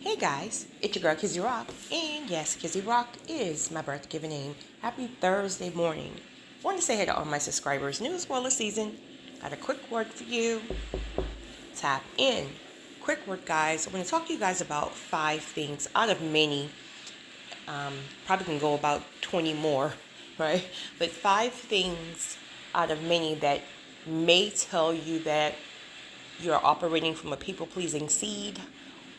Hey guys, it's your girl Kizzy Rock, and yes, Kizzy Rock is my birth given name. Happy Thursday morning. Want to say hey to all my subscribers, new as well as season. Got a quick word for you. Tap in. Quick word, guys. I want to talk to you guys about 5 things out of many. Probably can go about 20 more, right? But 5 things out of many that may tell you that you are operating from a people-pleasing seed,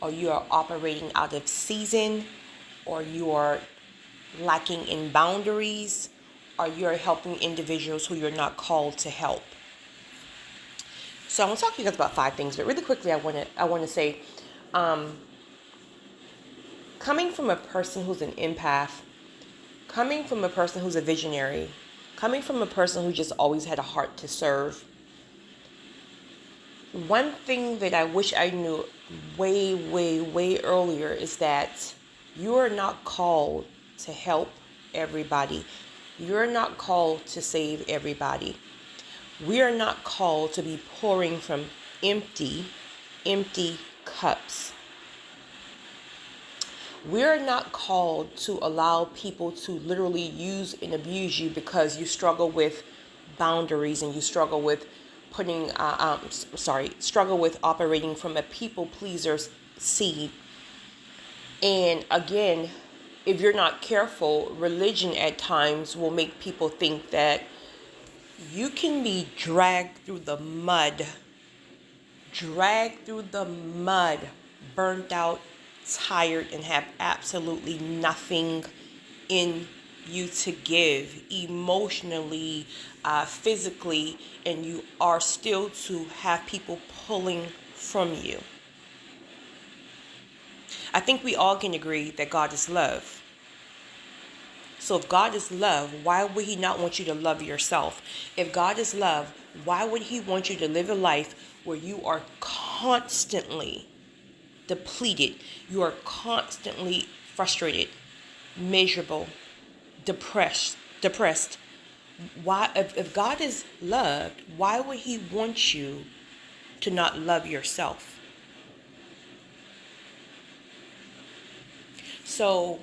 or you are operating out of season, or you are lacking in boundaries, or you are helping individuals who you're not called to help. So I'm going to talk to you guys about 5 things, but really quickly I want to say, coming from a person who's an empath, coming from a person who's a visionary, coming from a person who just always had a heart to serve, one thing that I wish I knew way earlier is that you are not called to help everybody. You're not called to save everybody. We are not called to be pouring from empty cups. We're not called to allow people to literally use and abuse you because you struggle with boundaries and you struggle with struggle with operating from a people pleaser's seed. And again, if you're not careful, religion at times will make people think that you can be dragged through the mud, burnt out, tired, and have absolutely nothing in you to give emotionally, physically, and you are still to have people pulling from you. I think we all can agree that God is love. So if God is love, why would he not want you to love yourself? If God is love, why would he want you to live a life where you are constantly depleted, you are constantly frustrated, miserable, depressed? Why, if God is loved, why would he want you to not love yourself? So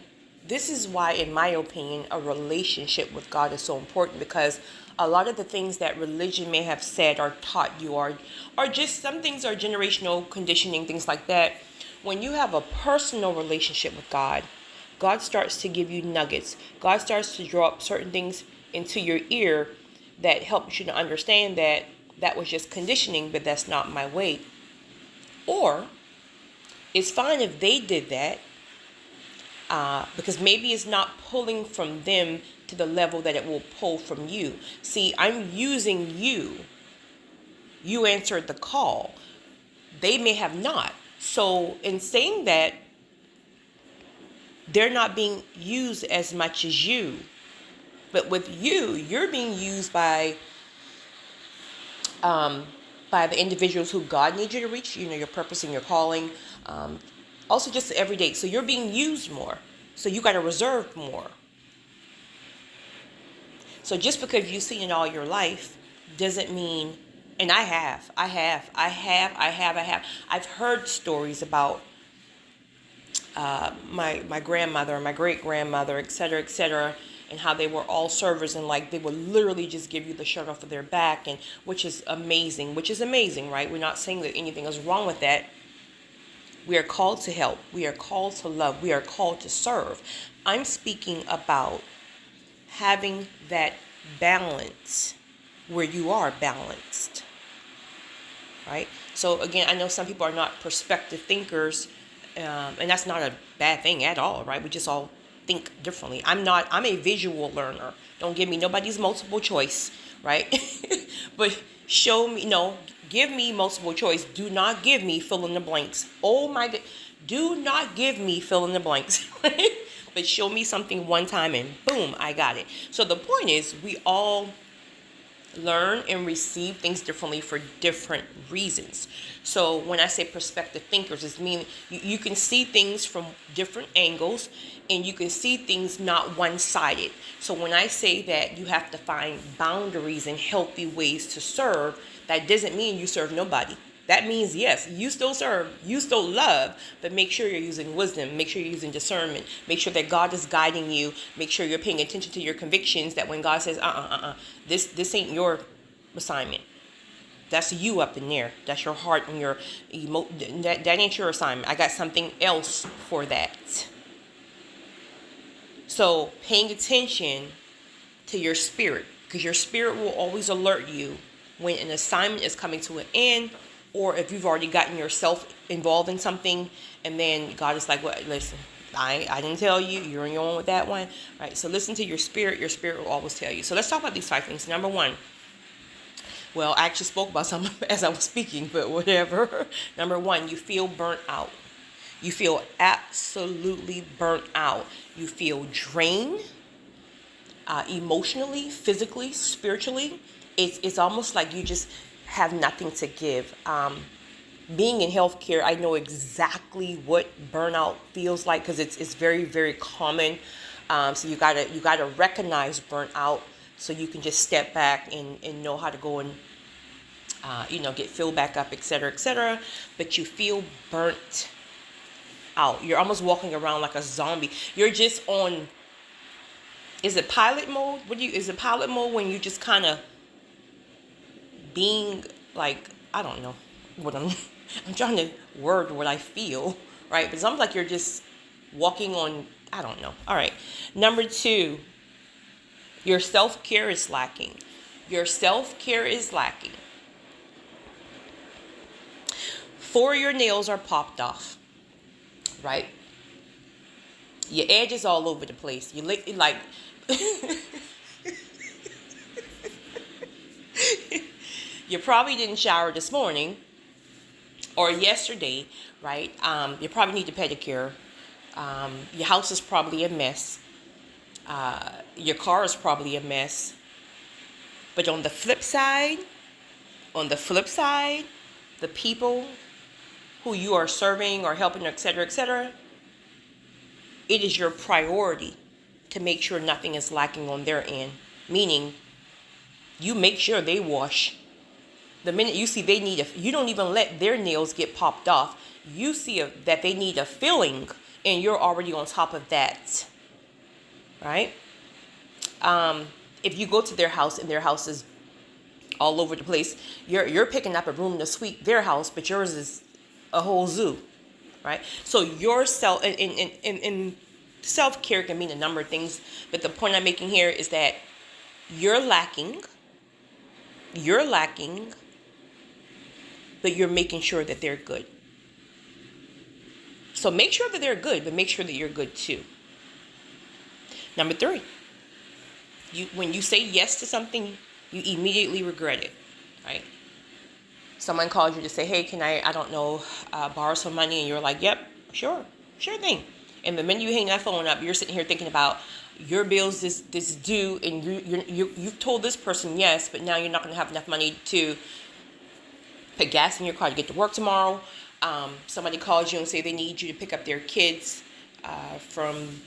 this is why, in my opinion, a relationship with God is so important, because a lot of the things that religion may have said or taught you are just, some things are generational conditioning, things like that. When you have a personal relationship with God, God starts to give you nuggets. God starts to draw up certain things into your ear that helps you to understand that that was just conditioning, but that's not my way. Or it's fine if they did that, because maybe it's not pulling from them to the level that it will pull from you. See, I'm using you. You answered the call. They may have not. So in saying that, they're not being used as much as you. But with you, you're being used by the individuals who God needs you to reach, your purpose and your calling. Also just every day. So you're being used more. So you got to reserve more. So just because you've seen it all your life doesn't mean, and I've heard stories about my grandmother, my great grandmother, etc., and how they were all servers, and like they would literally just give you the shirt off of their back, and which is amazing, right? We're not saying that anything is wrong with that. We are called to help. We are called to love. We are called to serve. I'm speaking about having that balance where you are balanced, right? So again, I know some people are not perspective thinkers, and that's not a bad thing at all, right? We just all think differently. I'm a visual learner. Don't give me nobody's multiple choice, right? But give me multiple choice. Do not give me fill in the blanks. Oh my God. Do not give me fill in the blanks. But show me something one time and boom, I got it. So the point is, we all learn and receive things differently for different reasons. So when I say perspective thinkers, it means you can see things from different angles, and you can see things not one-sided. So when I say that you have to find boundaries and healthy ways to serve, that doesn't mean you serve nobody. That means, yes, you still serve, you still love, but make sure you're using wisdom. Make sure you're using discernment. Make sure that God is guiding you. Make sure you're paying attention to your convictions, that when God says, this ain't your assignment. That's you up in there. That's your heart and your that ain't your assignment. I got something else for that. So paying attention to your spirit, because your spirit will always alert you when an assignment is coming to an end, or if you've already gotten yourself involved in something, and then God is like, well, listen, I didn't tell you, you're on your own with that one, right? So listen to your spirit will always tell you. So let's talk about these 5 things. Number 1, well, I actually spoke about some as I was speaking, but whatever. Number 1, you feel burnt out. You feel absolutely burnt out. You feel drained, emotionally, physically, spiritually. It's almost like you just have nothing to give. Being in healthcare, I know exactly what burnout feels like, because it's very, very common. So you gotta recognize burnout, so you can just step back and know how to go and get filled back up, etc., etc. But you feel burnt out. You're almost walking around like a zombie. You're just on. Is it pilot mode? Is it pilot mode when you just kind of being like, I don't know what I'm trying to word what I feel, right? But it's almost like you're just walking on, I don't know. All right. Number 2, your self-care is lacking. Your self-care is lacking. 4 of your nails are popped off, right? Your edges all over the place. You like you probably didn't shower this morning or yesterday, right? You probably need a pedicure. Your house is probably a mess. Your car is probably a mess. But on the flip side, the people who you are serving or helping, etc., it is your priority to make sure nothing is lacking on their end. Meaning, you make sure they wash. The minute you see you don't even let their nails get popped off. You see that they need a filling, and you're already on top of that, right? If you go to their house and their house is all over the place, you're picking up a room to sweep their house, but yours is a whole zoo, right? So yourself in self-care can mean a number of things, but the point I'm making here is that you're lacking, but you're making sure that they're good. So make sure that they're good, but make sure that you're good too. Number 3, when you say yes to something, you immediately regret it, right? Someone calls you to say, hey, can I don't know, borrow some money? And you're like, yep, sure thing. And the minute you hang that phone up, you're sitting here thinking about your bills this due, and you've told this person yes, but now you're not going to have enough money to put gas in your car to get to work tomorrow. Somebody calls you and say they need you to pick up their kids from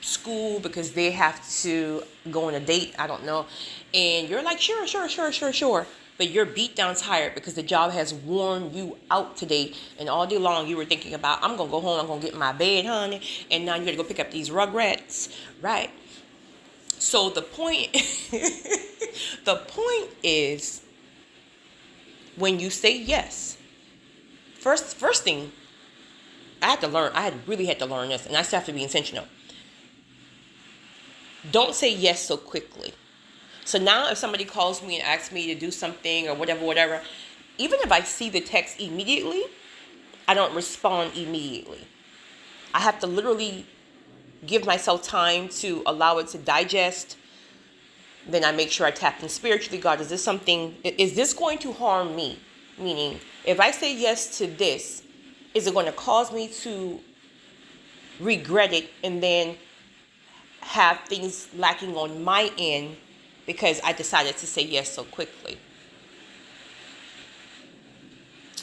school because they have to go on a date, I don't know. And you're like, sure. But you're beat down tired because the job has worn you out today. And all day long you were thinking about, I'm going to go home, I'm going to get in my bed, honey. And now you got to go pick up these rugrats, right? So the point, is when you say yes, first thing, I really had to learn this, and I still have to be intentional. Don't say yes so quickly. So now if somebody calls me and asks me to do something or whatever, even if I see the text immediately, I don't respond immediately. I have to literally give myself time to allow it to digest. Then I make sure I tap in spiritually. God, is this going to harm me? Meaning, if I say yes to this, is it going to cause me to regret it and then have things lacking on my end because I decided to say yes so quickly?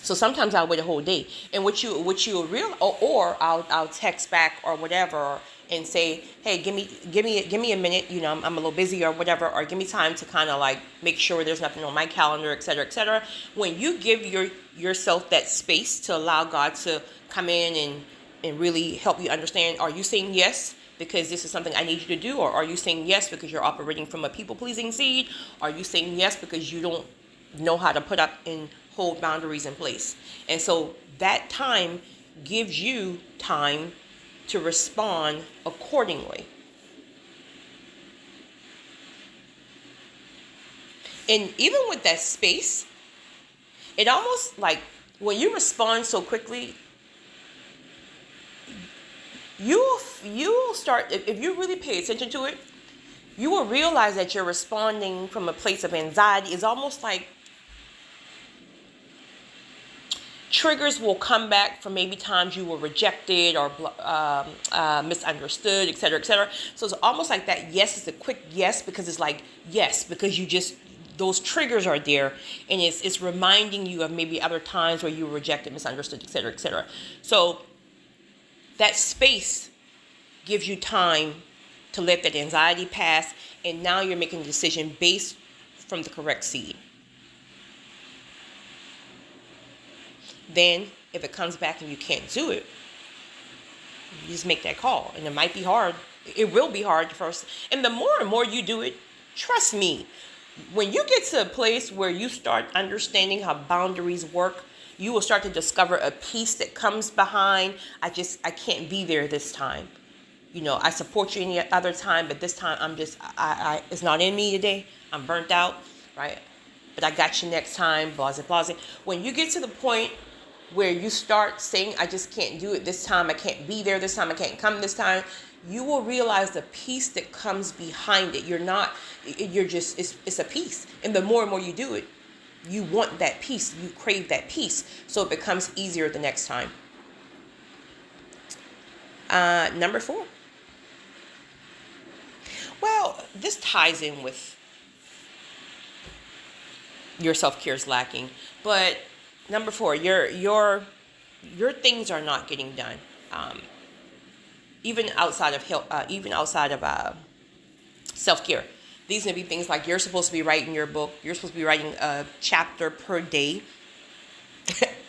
So sometimes I'll wait a whole day, and what you real or I'll text back or whatever, and say, hey, give me a minute, I'm a little busy or whatever, or give me time to kind of like make sure there's nothing on my calendar, etc. When you give yourself that space to allow God to come in and really help you understand, are you saying yes because this is something I need you to do, or are you saying yes because you're operating from a people-pleasing seed? Are you saying yes because you don't know how to put up and hold boundaries in place? And so that time gives you time to respond accordingly. And even with that space, it almost like when you respond so quickly, you'll start, if you really pay attention to it, you will realize that you're responding from a place of anxiety. It's almost like triggers will come back from maybe times you were rejected or misunderstood, etc. So it's almost like that yes is a quick yes, because it's like yes, because you just, those triggers are there, and it's reminding you of maybe other times where you were rejected, misunderstood, etc. So that space gives you time to let that anxiety pass, and now you're making a decision based from the correct seed. Then, if it comes back and you can't do it, you just make that call. And it might be hard. It will be hard first. And the more and more you do it, trust me, when you get to a place where you start understanding how boundaries work, you will start to discover a peace that comes behind, I can't be there this time. I support you any other time, but this time it's not in me today. I'm burnt out, right? But I got you next time, blah, blah, blah. When you get to the point where you start saying, I just can't do it this time, I can't be there this time, I can't come this time, you will realize the peace that comes behind it. It's a peace. And the more and more you do it, you want that peace, you crave that peace. So it becomes easier the next time. Number 4. Well, this ties in with your self-care is lacking, but number 4, your things are not getting done. Even outside of health, self-care. These may be things like you're supposed to be writing your book. You're supposed to be writing a chapter per day.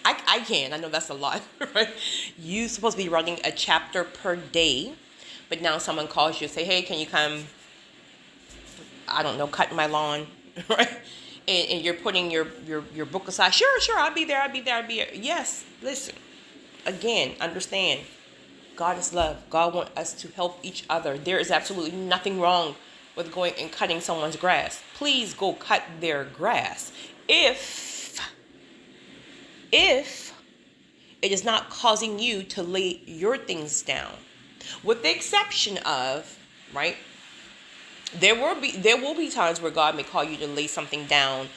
I know that's a lot, right? You're supposed to be writing a chapter per day, but now someone calls you and say, hey, can you come, I don't know, cut my lawn, right? And you're putting your book aside. Sure, I'll be there. Yes, listen. Again, understand. God is love. God wants us to help each other. There is absolutely nothing wrong with going and cutting someone's grass. Please go cut their grass. If it is not causing you to lay your things down. With the exception of, right, there will be times where God may call you to lay something down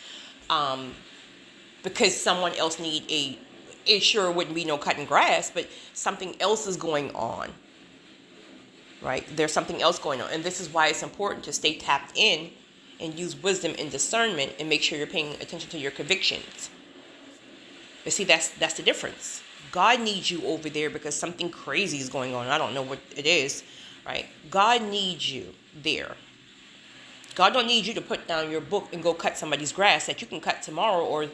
because someone else need it sure wouldn't be no cutting grass, but something else is going on, right? There's something else going on. And this is why it's important to stay tapped in and use wisdom and discernment and make sure you're paying attention to your convictions. But see, that's the difference. God needs you over there because something crazy is going on. I don't know what it is, right? God needs you there. God don't need you to put down your book and go cut somebody's grass that you can cut tomorrow or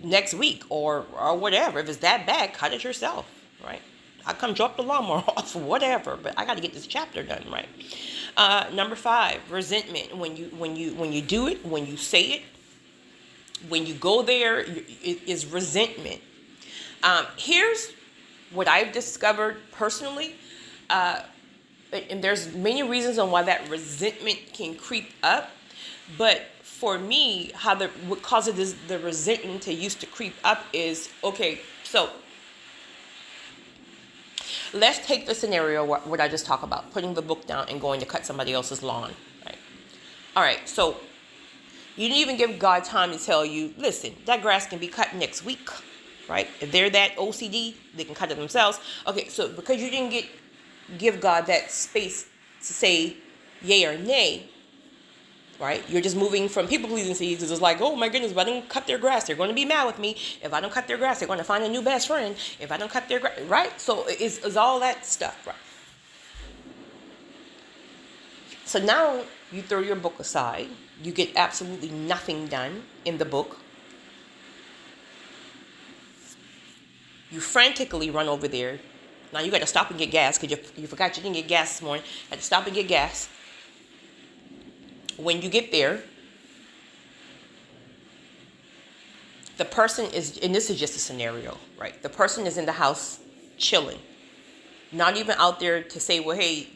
next week or whatever. If it's that bad, cut it yourself, right? I come drop the lawnmower off or whatever, but I got to get this chapter done, right? Number 5, resentment. When you do it, when you say it, when you go there, it is resentment. Here's what I've discovered personally, and there's many reasons on why that resentment can creep up, but for me, what causes the resentment to used to creep up is, okay, so let's take the scenario what I just talked about, putting the book down and going to cut somebody else's lawn, right? All right, so you didn't even give God time to tell you, listen, that grass can be cut next week, right? If they're that OCD, they can cut it themselves. Okay, so because you didn't give God that space to say yay or nay, right? You're just moving from people-pleasing seeds. It's like, oh my goodness, if I don't cut their grass, they're going to be mad with me. If I don't cut their grass, they're going to find a new best friend. If I don't cut their grass, right? So it's all that stuff, right? So now you throw your book aside. You get absolutely nothing done in the book. You frantically run over there. Now you got to stop and get gas because you forgot you didn't get gas this morning. Had to stop and get gas. When you get there, the person is, and this is just a scenario, right? The person is in the house chilling. Not even out there to say, well, hey,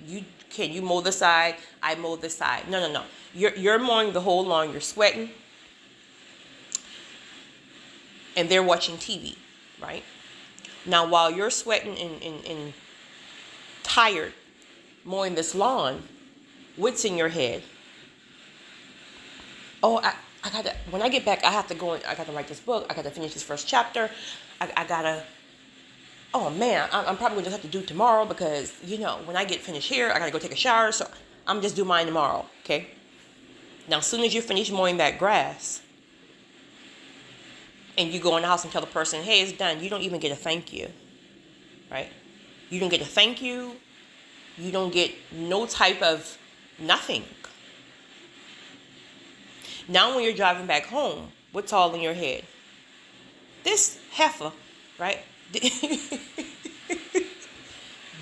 can you mow this side? I mow this side. No. You're mowing the whole lawn. You're sweating. And they're watching TV, right? Now, while you're sweating and tired mowing this lawn, what's in your head? Oh, I gotta, when I get back, I have to go and I gotta write this book. I gotta finish this first chapter. I gotta, oh man, I'm probably gonna just have to do it tomorrow because, when I get finished here, I gotta go take a shower. So I'm just do mine tomorrow, okay? Now, as soon as you finish mowing that grass and you go in the house and tell the person, hey, it's done, you don't even get a thank you, right? You don't get a thank you. You don't get no type of nothing. Now when you're driving back home, what's all in your head? This heifer, right,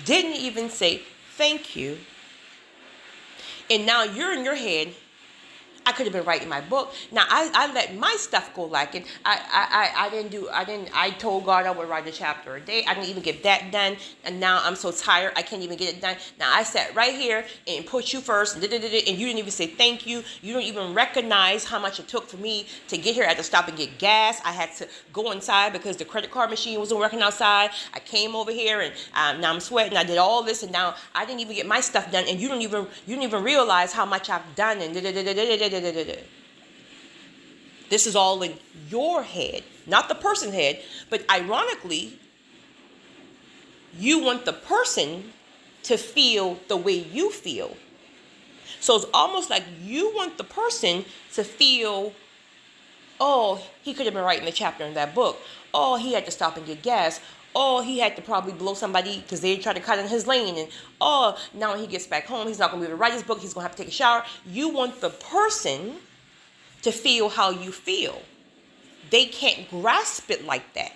didn't even say thank you. And now you're in your head, I could have been writing my book. Now I let my stuff go lacking. I told God I would write a chapter a day. I didn't even get that done. And now I'm so tired I can't even get it done. Now I sat right here and put you first and you didn't even say thank you. You don't even recognize how much it took for me to get here. I had to stop and get gas. I had to go inside because the credit card machine wasn't working outside. I came over here and now I'm sweating. I did all this and now I didn't even get my stuff done. And you don't even realize how much I've done and This is all in your head, not the person's head. But ironically, you want the person to feel the way you feel. So it's almost like you want the person to feel, oh, he could have been writing the chapter in that book. Oh, he had to stop and get gas. Oh, he had to probably blow somebody because they tried to cut in his lane. And oh, now when he gets back home, he's not going to be able to write his book. He's going to have to take a shower. You want the person to feel how you feel. They can't grasp it like that.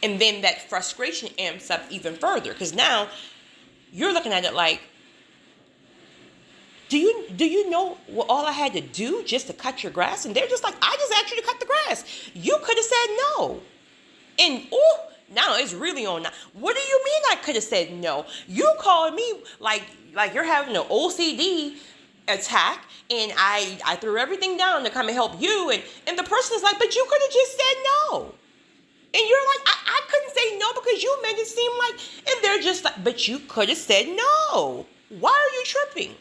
And then that frustration amps up even further because now you're looking at it like, do you know what all I had to do just to cut your grass? And they're just like, I just asked you to cut the grass. You could have said no. And now it's really on now. What do you mean I could have said no? You called me like you're having an OCD attack and I threw everything down to come and help you. And the person is like, but you could have just said no. And you're like, I couldn't say no because you made it seem like, and they're just like, but you could have said no. Why are you tripping?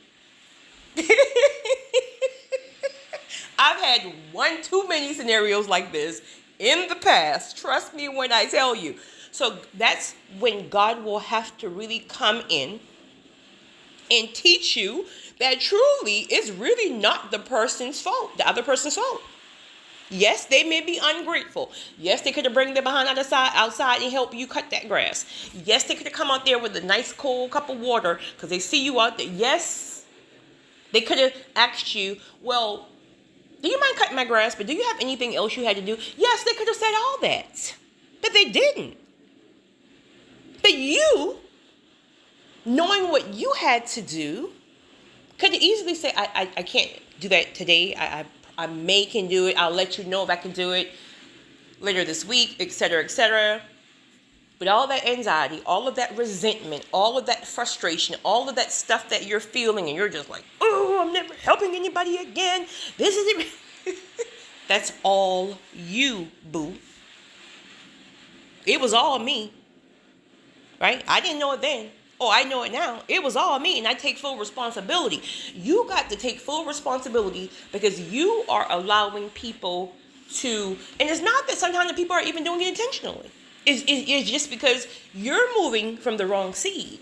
I've had one too many scenarios like this in the past. Trust me when I tell you. So that's when God will have to really come in and teach you that truly it's really not the person's fault, the other person's fault. Yes, they may be ungrateful. Yes, they could have bring their behind outside and help you cut that grass. Yes, they could have come out there with a nice cold cup of water because they see you out there. Yes, they could have asked you, well, do you mind cutting my grass? But do you have anything else you had to do? Yes, they could have said all that. But they didn't. But you, knowing what you had to do, could easily say, I can't do that today. I may can do it. I'll let you know if I can do it later this week, etc., etc. But all that anxiety, all of that resentment, all of that frustration, all of that stuff that you're feeling, and you're just like, oh, I'm never helping anybody again. This is it. That's all you, boo. It was all me, right? I didn't know it then. Oh, I know it now. It was all me, and I take full responsibility. You got to take full responsibility because you are allowing people to, and it's not that sometimes the people are even doing it intentionally. It's just because you're moving from the wrong seed.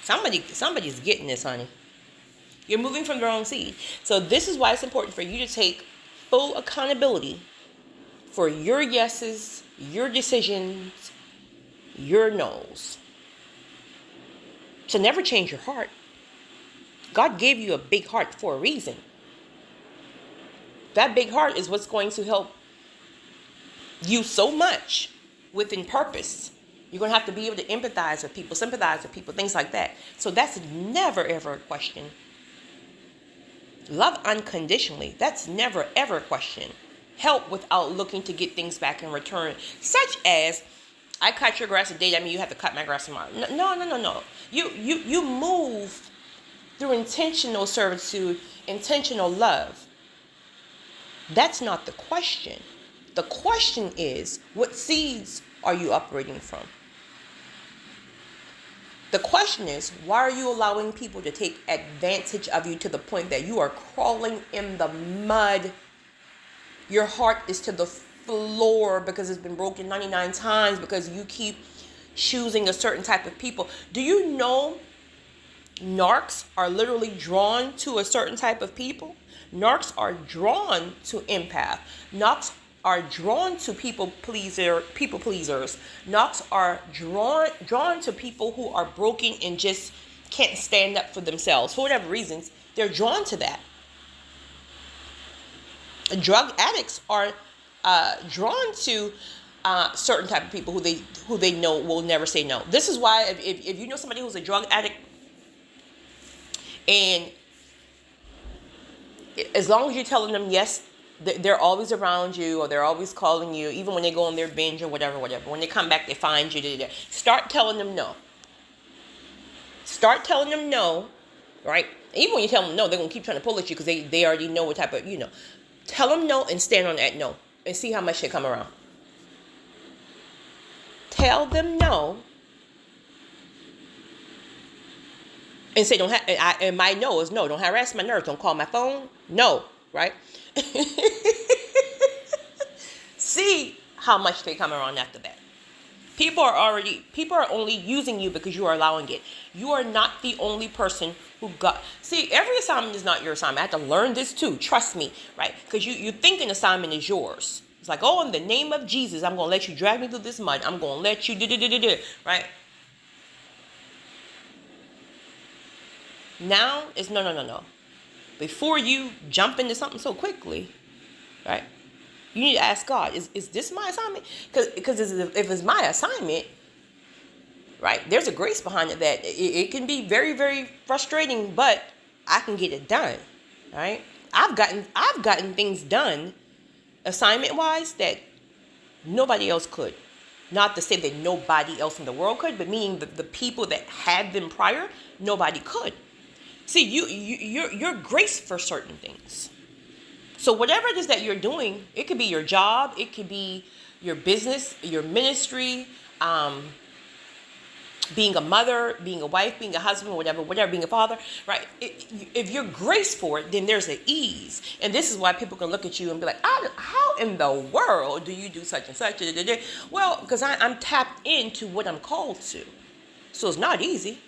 Somebody's getting this, honey. You're moving from the wrong seed. So this is why it's important for you to take full accountability for your yeses, your decisions, your no's. So never change your heart. God gave you a big heart for a reason. That big heart is what's going to help you so much within purpose. You're going to have to be able to empathize with people, sympathize with people, things like that. So that's never, ever a question. Love unconditionally. That's never, ever a question. Help without looking to get things back in return. Such as, I cut your grass today, that means you have to cut my grass tomorrow. No. You move through intentional servitude, intentional love. That's not the question. The question is, what seeds are you operating from? The question is, why are you allowing people to take advantage of you to the point that you are crawling in the mud? Your heart is to the floor because it's been broken 99 times because you keep choosing a certain type of people. Do you know narcs are literally drawn to a certain type of people? Narcs are drawn to empath. Narcs are drawn to people pleasers. Narcs are drawn to people who are broken and just can't stand up for themselves. For whatever reasons, they're drawn to that. Drug addicts are drawn to certain type of people who they know will never say no. This is why if you know somebody who's a drug addict, and as long as you're telling them yes, they're always around you, or they're always calling you, even when they go on their binge or whatever. When they come back, they find you. Start telling them no. Start telling them no, right? Even when you tell them no, they're going to keep trying to pull at you because they already know what type of, Tell them no and stand on that no and see how much they come around. Tell them no and say, and my no is no. Don't harass my nerves. Don't call my phone. No, right? See how much they come around after that. People are only using you because you are allowing it. You are not the only person who see, every assignment is not your assignment. I had to learn this too. Trust me, right? Because you think an assignment is yours. It's like, oh, in the name of Jesus, I'm going to let you drag me through this mud. I'm going to let you do, right? Now it's no. Before you jump into something so quickly, right? You need to ask God, is this my assignment? Because if it's my assignment, right, there's a grace behind it that it can be very, very frustrating, but I can get it done, right? I've gotten things done assignment-wise that nobody else could. Not to say that nobody else in the world could, but meaning the people that had them prior, nobody could. See, you're graced for certain things. So whatever it is that you're doing, it could be your job, it could be your business, your ministry, being a mother, being a wife, being a husband, whatever, being a father, right? If you're graced for it, then there's an ease. And this is why people can look at you and be like, how in the world do you do such and such? Well, because I'm tapped into what I'm called to. So it's not easy.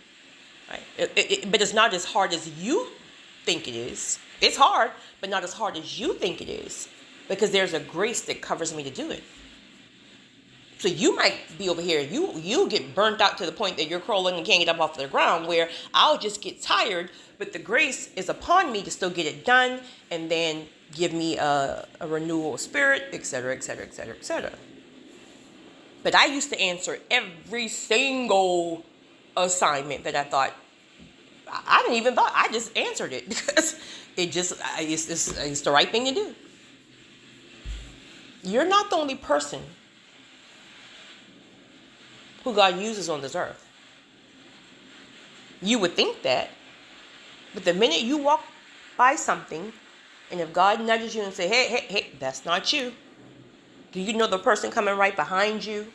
Right? But it's not as hard as you think it is. It's hard, but not as hard as you think it is, because there's a grace that covers me to do it. So you might be over here, you get burnt out to the point that you're crawling and can't get up off the ground, where I'll just get tired, but the grace is upon me to still get it done, and then give me a renewal of spirit, etc., etc., etc., etc. But I used to answer every single assignment that I thought, I didn't even thought, I just answered it because it's the right thing to do. You're not the only person who God uses on this earth. You would think that, but the minute you walk by something, and if God nudges you and say, hey, that's not you, do you know the person coming right behind you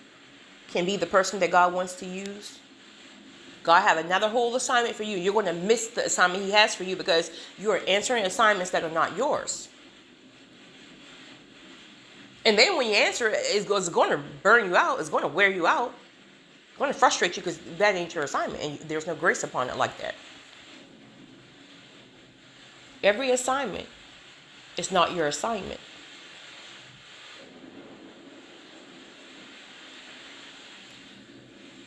can be the person that God wants to use? God have another whole assignment for you. You're going to miss the assignment he has for you because you are answering assignments that are not yours. And then when you answer it, it's going to burn you out. It's going to wear you out. It's going to frustrate you because that ain't your assignment. And there's no grace upon it like that. Every assignment is not your assignment.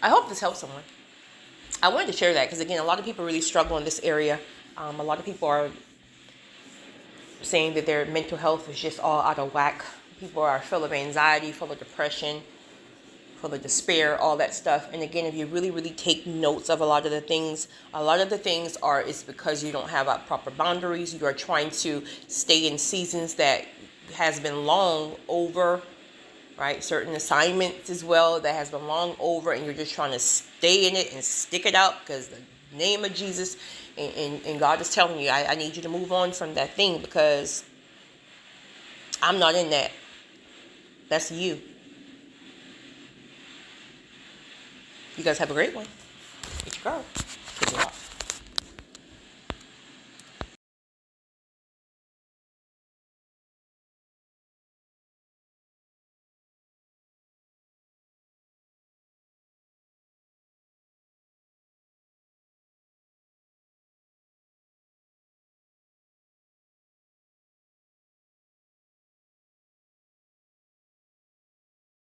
I hope this helps someone. I wanted to share that because, again, a lot of people really struggle in this area. A lot of people are saying that their mental health is just all out of whack. People are full of anxiety, full of depression, full of despair, all that stuff. And again, if you really, really take notes of a lot of the things is because you don't have proper boundaries. You are trying to stay in seasons that has been long over, right? Certain assignments as well that has been long over, and you're just trying to stay in it and stick it out because the name of Jesus and God is telling you, I need you to move on from that thing because I'm not in that. That's you. You guys have a great one. It's your girl.